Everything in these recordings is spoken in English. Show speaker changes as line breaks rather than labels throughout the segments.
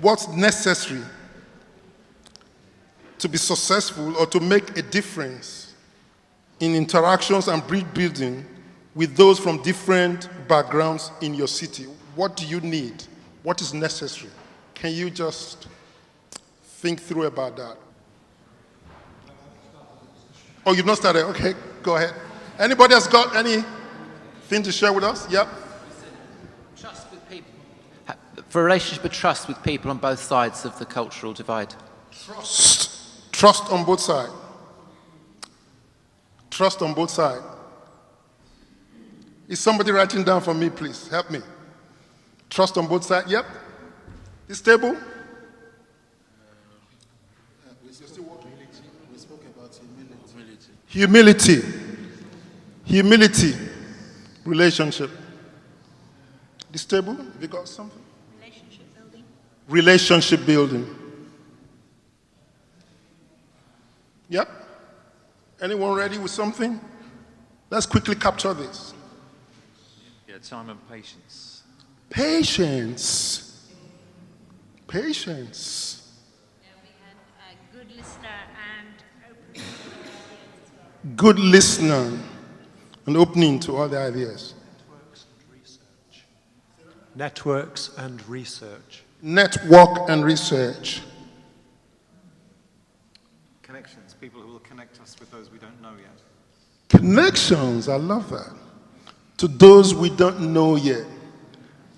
what's necessary to be successful or to make a difference in interactions and bridge building with those from different backgrounds in your city. What do you need? What is necessary? Can you just think through about that? Oh, you've not started? Okay, go ahead. Anybody else got anything to share with us? Yep.
Trust with people. For a relationship of trust with people on both sides of the cultural divide.
Trust on both sides. Trust on both sides. Is somebody writing down for me, please? Help me. Trust on both sides. Yep. This table?
We spoke about humility.
Humility. Relationship. This table? Have you got something?
Relationship building.
Relationship building. Yep. Anyone ready with something? Let's quickly capture this.
Yeah, time and patience.
Patience. Patience.
We had a good listener and open.
Good listener and opening to all the ideas.
Networks and research.
Network and research.
Connections, people who will connect us with those we don't know yet.
Connections, I love that. To those we don't know yet.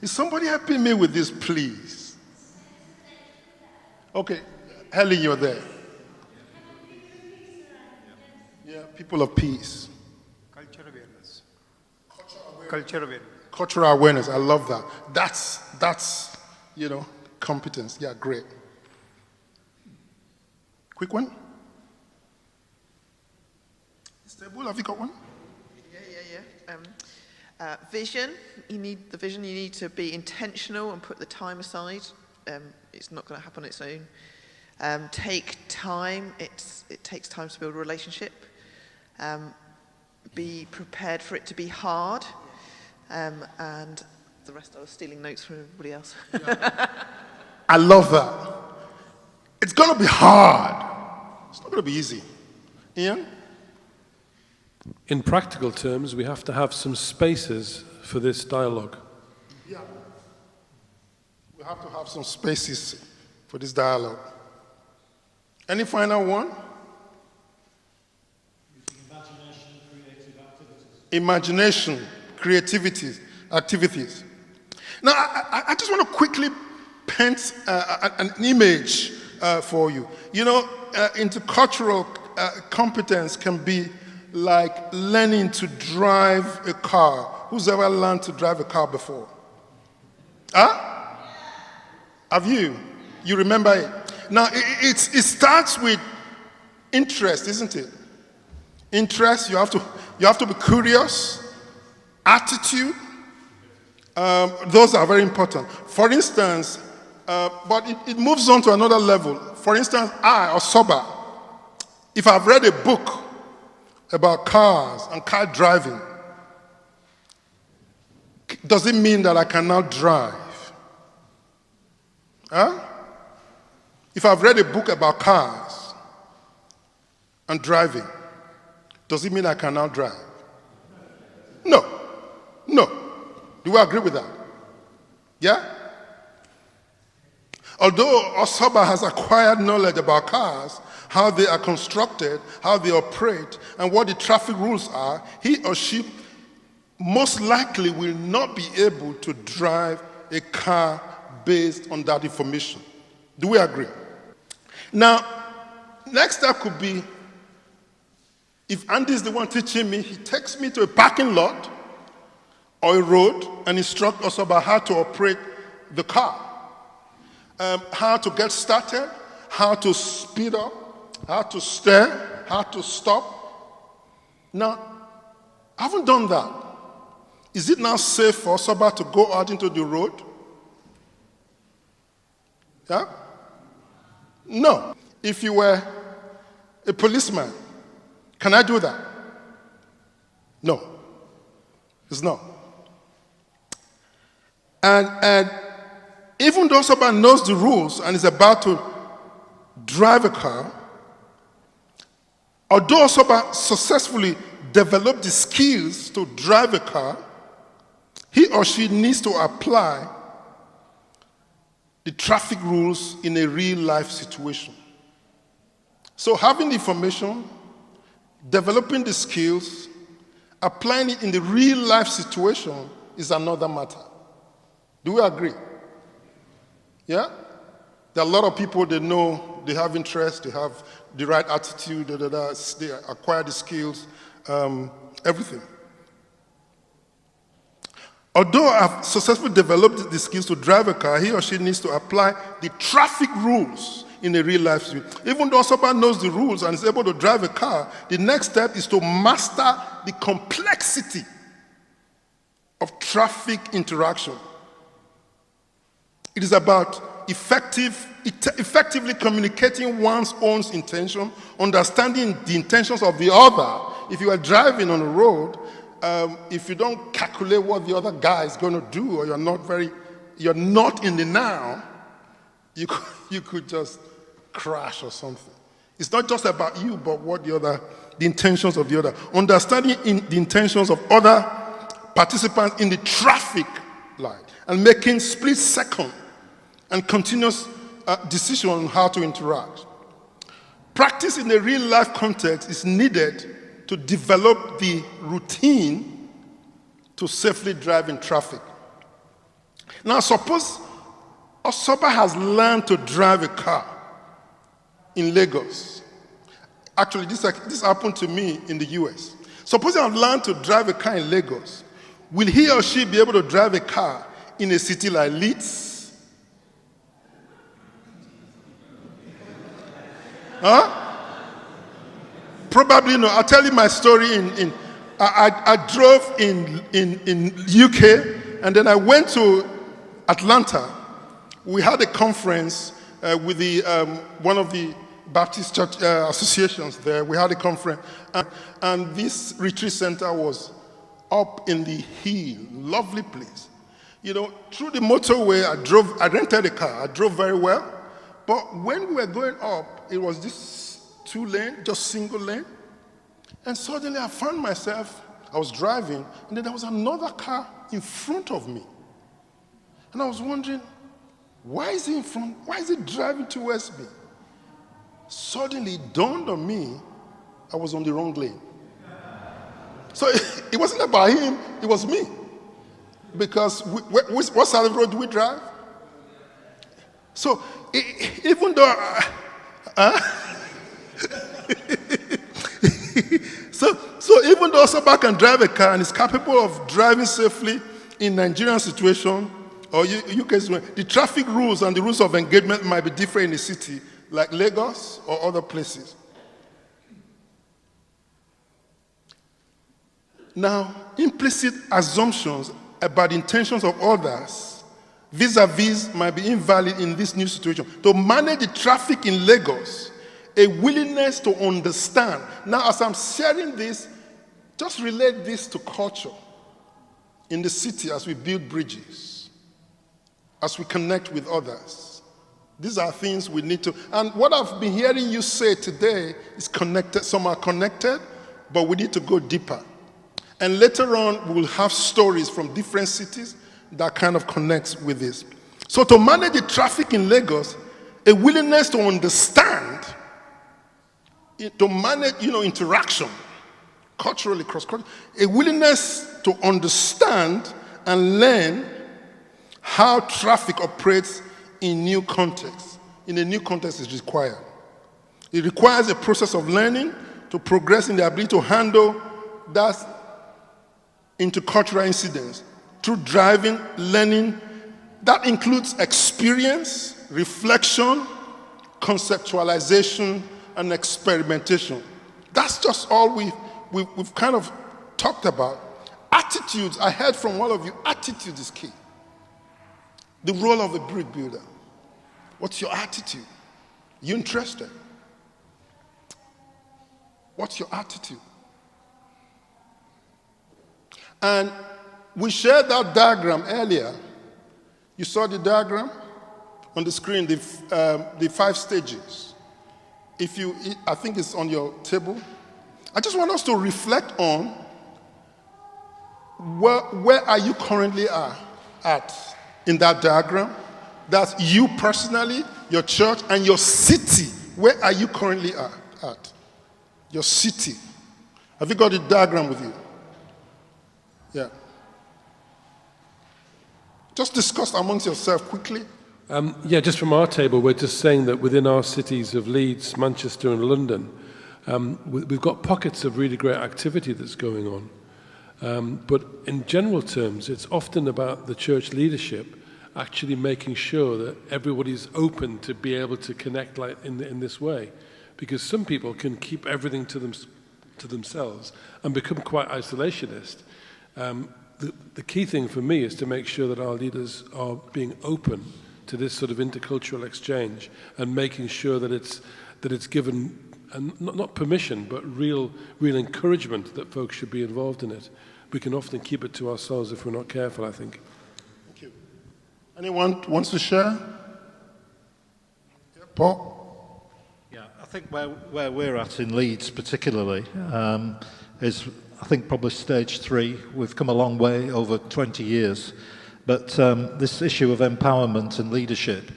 Is somebody helping me with this, please? Okay, Helen, you're there. Yeah, people of peace.
Cultural awareness. Cultural awareness.
Cultural awareness, I love that. That's competence. Yeah, great. Quick one. Stable, have you got one?
Yeah. Vision. You need the vision. You need to be intentional and put the time aside. It's not going to happen on its own. Take time. It takes time to build a relationship. Be prepared for it to be hard. And the rest, I was stealing notes from everybody else.
I love that. It's going to be hard. It's not going to be easy. Ian?
In practical terms, we have to have some spaces for this dialogue.
Yeah. We have to have some spaces for this dialogue. Any final one? Imagination, creativity, activities. Now, I just want to quickly paint an image for you. Intercultural competence can be like learning to drive a car. Who's ever learned to drive a car before? Huh? Have you? You remember it? Now, it starts with interest, isn't it? Interest, you have to be curious. Attitude, those are very important. For instance, but it moves on to another level. For instance, I, or Soba, if I've read a book about cars and car driving, does it mean that I can now drive? Huh? If I've read a book about cars and driving, does it mean I can now drive? No. Do we agree with that? Yeah? Although Osoba has acquired knowledge about cars, how they are constructed, how they operate, and what the traffic rules are, he or she most likely will not be able to drive a car based on that information. Do we agree? Now, next step could be, if Andy is the one teaching me, he takes me to a parking lot or a road and instructs us about how to operate the car, how to get started, how to speed up, how to steer, how to stop. Now, I haven't done that. Is it now safe for Soba to go out into the road? Yeah? No. If you were a policeman, can I do that? No. It's no. And Even though someone knows the rules and is about to drive a car, although someone successfully developed the skills to drive a car, he or she needs to apply the traffic rules in a real-life situation. So having the information, developing the skills, applying it in the real-life situation is another matter. Do we agree? Yeah? There are a lot of people, they know, they have interest, they have the right attitude, they acquire the skills, everything. Although I've successfully developed the skills to drive a car, he or she needs to apply the traffic rules in a real life situation. Even though someone knows the rules and is able to drive a car, the next step is to master the complexity of traffic interaction. It is about effectively communicating one's own intention, understanding the intentions of the other. If you are driving on a road, if you don't calculate what the other guy is going to do, or you're not in the now, you could just crash or something. It's not just about you, but what the intentions of the other. Understanding the intentions of other participants in the traffic light and making split-second and continuous decision on how to interact. Practice in a real-life context is needed to develop the routine to safely drive in traffic. Now, suppose Osoba has learned to drive a car in Lagos. Actually, this happened to me in the US. Suppose I have learned to drive a car in Lagos. Will he or she be able to drive a car in a city like Leeds? Huh? Probably no. I'll tell you my story. I drove in UK, and then I went to Atlanta. We had a conference with one of the Baptist church associations there. We had a conference, and this retreat center was up in the hill, lovely place. You know, through the motorway, I rented a car. I drove very well, but when we were going up, it was this 2-lane, just single lane. And suddenly I found myself, I was driving, and then there was another car in front of me. And I was wondering, why is he in front? Why is he driving towards me? Suddenly it dawned on me, I was on the wrong lane. So it wasn't about him, it was me. Because what side of the road do we drive? So even though so even though Osoba can drive a car and is capable of driving safely in Nigerian situation or UK situation, the traffic rules and the rules of engagement might be different in a city like Lagos or other places. Now, implicit assumptions about the intentions of others vis-a-vis might be invalid in this new situation. To manage the traffic in Lagos, a willingness to understand. Now, as I'm sharing this, just relate this to culture in the city as we build bridges, as we connect with others. These are things we need to, and what I've been hearing you say today is connected. Some are connected, but we need to go deeper. And later on, we'll have stories from different cities that kind of connects with this. So to manage the traffic in Lagos, a willingness to understand, to manage, interaction, culturally, cross-culturally, a willingness to understand and learn how traffic operates in new contexts. In a new context is required. It requires a process of learning to progress in the ability to handle that intercultural incidents through driving, learning. That includes experience, reflection, conceptualization, and experimentation. That's just all we've kind of talked about. Attitudes, I heard from all of you, attitude is key. The role of a bridge builder. What's your attitude? You interested? What's your attitude? And we shared that diagram earlier. You saw the diagram? on the screen the 5 stages. I think it's on your table. I just want us to reflect on where are you currently at in that diagram. That's you personally, your church, and your city. Where are you currently at? Your city. Have you got the diagram with you? Yeah. Just discuss amongst yourself quickly.
Just from our table, we're just saying that within our cities of Leeds, Manchester and London, we've got pockets of really great activity that's going on. But in general terms, it's often about the church leadership actually making sure that everybody's open to be able to connect like in this way. Because some people can keep everything to themselves and become quite isolationist. The key thing for me is to make sure that our leaders are being open to this sort of intercultural exchange and making sure that it's given, and not permission, but real encouragement that folks should be involved in it. We can often keep it to ourselves if we're not careful, I think.
Thank you. Anyone wants to share? Yeah, Paul?
Yeah, I think where we're at in Leeds particularly is, I think, probably stage 3. We've come a long way over 20 years. But this issue of empowerment and leadership,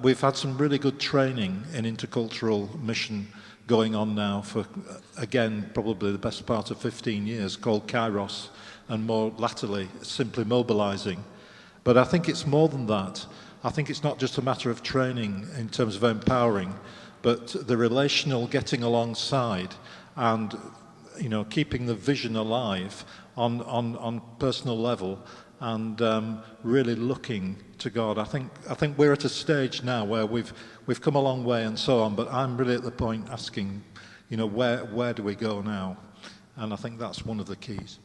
we've had some really good training in intercultural mission going on now for, again, probably the best part of 15 years, called Kairos, and more latterly, simply mobilizing. But I think it's more than that. I think it's not just a matter of training in terms of empowering, but the relational getting alongside and, keeping the vision alive on personal level, and really looking to God. I think we're at a stage now where we've come a long way and so on, but I'm really at the point asking, where do we go now? And I think that's one of the keys.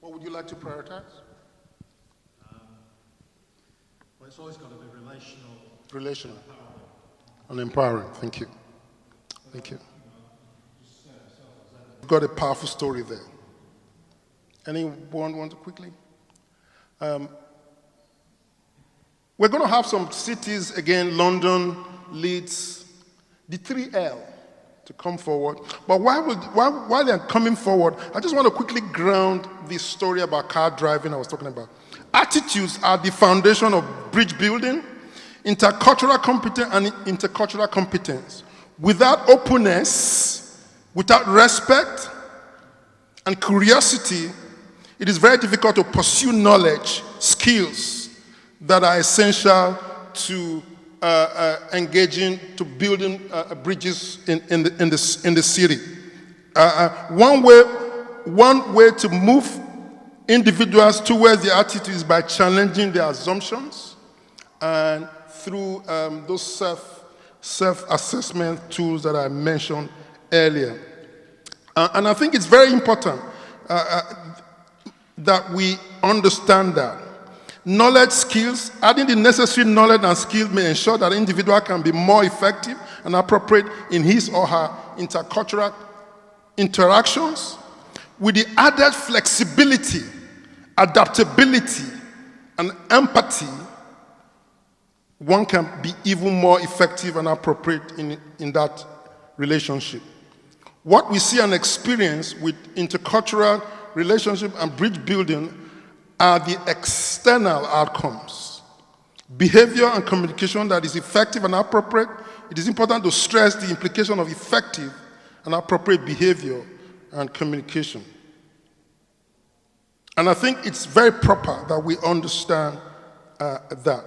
What would you like to prioritize?
Well, it's always got to be relational.
Relational. And empowering. Thank you. Thank you. You've got a powerful story there. Anyone want to quickly? We're going to have some cities again, London, Leeds, the 3L to come forward. But while they're coming forward, I just want to quickly ground this story about car driving I was talking about. Attitudes are the foundation of bridge building, intercultural competence, and intercultural competence. Without openness, without respect and curiosity, it is very difficult to pursue knowledge, skills that are essential to engaging, to building bridges in the city. One way to move individuals towards the attitude is by challenging their assumptions and through those self-assessment tools that I mentioned earlier. And I think it's very important that we understand that. Knowledge, skills, adding the necessary knowledge and skills may ensure that an individual can be more effective and appropriate in his or her intercultural interactions. With the added flexibility, adaptability, and empathy, one can be even more effective and appropriate in that relationship. What we see and experience with intercultural relationship and bridge building are the external outcomes. Behavior and communication that is effective and appropriate. It is important to stress the implication of effective and appropriate behavior and communication. And I think it's very proper that we understand that.